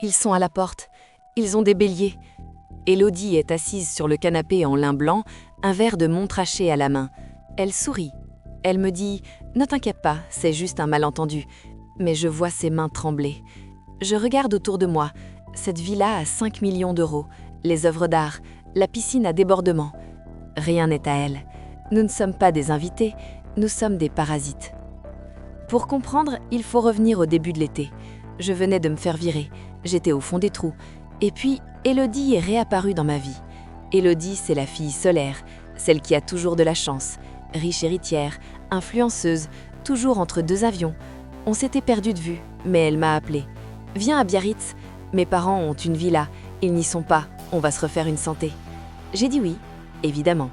Ils sont à la porte. Ils ont des béliers. Élodie est assise sur le canapé en lin blanc, un verre de Montrachet à la main. Elle sourit. Elle me dit « Ne t'inquiète pas, c'est juste un malentendu. » Mais je vois ses mains trembler. Je regarde autour de moi. Cette villa a 5 millions d'euros, les œuvres d'art, la piscine à débordement. Rien n'est à elle. Nous ne sommes pas des invités, nous sommes des parasites. Pour comprendre, il faut revenir au début de l'été. Je venais de me faire virer, j'étais au fond des trous. Et puis, Élodie est réapparue dans ma vie. Élodie, c'est la fille solaire, celle qui a toujours de la chance, riche héritière, influenceuse, toujours entre deux avions. On s'était perdu de vue, mais elle m'a appelée. « Viens à Biarritz, mes parents ont une villa, ils n'y sont pas, on va se refaire une santé. » J'ai dit oui, évidemment.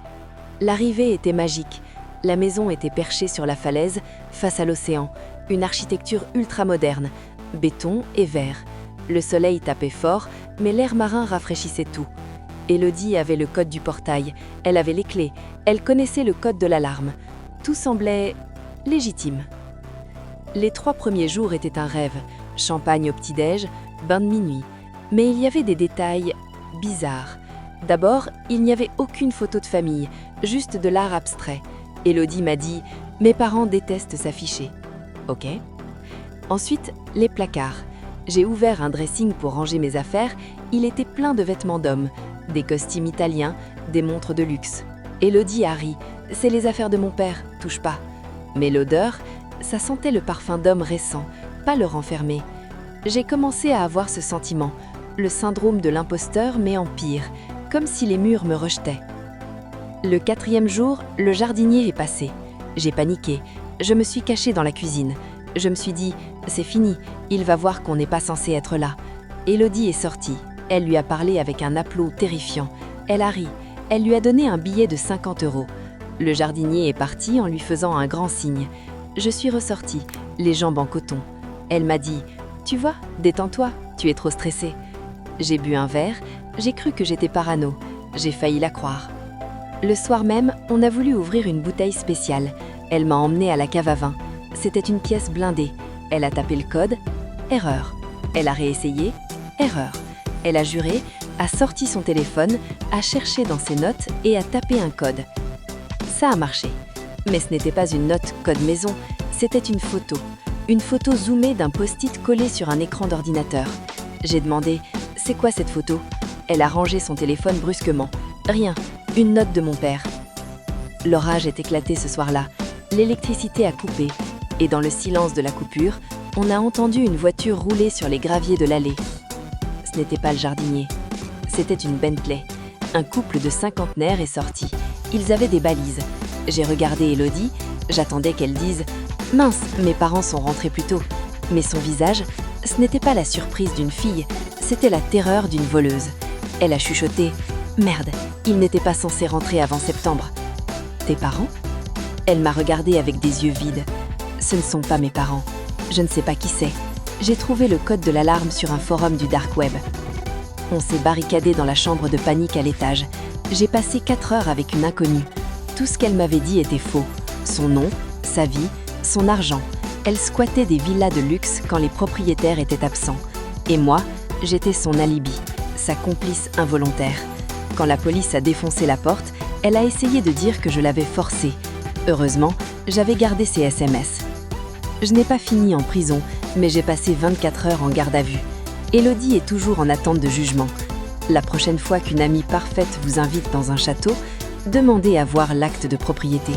L'arrivée était magique. La maison était perchée sur la falaise, face à l'océan, une architecture ultramoderne, béton et verre. Le soleil tapait fort, mais l'air marin rafraîchissait tout. Élodie avait le code du portail, elle avait les clés, elle connaissait le code de l'alarme. Tout semblait légitime. Les 3 premiers jours étaient un rêve. Champagne au petit-déj, bain de minuit. Mais il y avait des détails bizarres. D'abord, il n'y avait aucune photo de famille, juste de l'art abstrait. Élodie m'a dit « Mes parents détestent s'afficher. » Ok. Ensuite, les placards. J'ai ouvert un dressing pour ranger mes affaires, il était plein de vêtements d'hommes, des costumes italiens, des montres de luxe. Élodie a ri « C'est les affaires de mon père, touche pas. » Mais l'odeur, ça sentait le parfum d'homme récent, pas le renfermé. J'ai commencé à avoir ce sentiment, le syndrome de l'imposteur mais en pire, comme si les murs me rejetaient. Le 4e jour, le jardinier est passé. J'ai paniqué, je me suis cachée dans la cuisine. Je me suis dit, c'est fini, il va voir qu'on n'est pas censé être là. Élodie est sortie, elle lui a parlé avec un aplomb terrifiant. Elle a ri, elle lui a donné un billet de 50 €. Le jardinier est parti en lui faisant un grand signe. Je suis ressortie, les jambes en coton. Elle m'a dit « Tu vois, détends-toi, tu es trop stressée. » J'ai bu un verre, j'ai cru que j'étais parano. J'ai failli la croire. Le soir même, on a voulu ouvrir une bouteille spéciale. Elle m'a emmenée à la cave à vin. C'était une pièce blindée. Elle a tapé le code. Erreur. Elle a réessayé. Erreur. Elle a juré, a sorti son téléphone, a cherché dans ses notes et a tapé un code. Ça a marché. Mais ce n'était pas une note code maison, c'était une photo. Une photo zoomée d'un post-it collé sur un écran d'ordinateur. J'ai demandé « C'est quoi cette photo ?» Elle a rangé son téléphone brusquement. « Rien, une note de mon père. » L'orage est éclaté ce soir-là. L'électricité a coupé. Et dans le silence de la coupure, on a entendu une voiture rouler sur les graviers de l'allée. Ce n'était pas le jardinier. C'était une Bentley. Un couple de cinquantenaires est sorti. Ils avaient des balises. J'ai regardé Élodie, j'attendais qu'elle dise « Mince, mes parents sont rentrés plus tôt ». Mais son visage, ce n'était pas la surprise d'une fille, c'était la terreur d'une voleuse. Elle a chuchoté « Merde, ils n'étaient pas censés rentrer avant septembre. » « Tes parents ?» Elle m'a regardé avec des yeux vides. « Ce ne sont pas mes parents. Je ne sais pas qui c'est. J'ai trouvé le code de l'alarme sur un forum du dark web. » On s'est barricadé dans la chambre de panique à l'étage. J'ai passé 4 heures avec une inconnue. Tout ce qu'elle m'avait dit était faux. Son nom, sa vie, son argent. Elle squattait des villas de luxe quand les propriétaires étaient absents. Et moi, j'étais son alibi, sa complice involontaire. Quand la police a défoncé la porte, elle a essayé de dire que je l'avais forcée. Heureusement, j'avais gardé ses SMS. Je n'ai pas fini en prison, mais j'ai passé 24 heures en garde à vue. Élodie est toujours en attente de jugement. La prochaine fois qu'une amie parfaite vous invite dans un château, demandez à voir l'acte de propriété.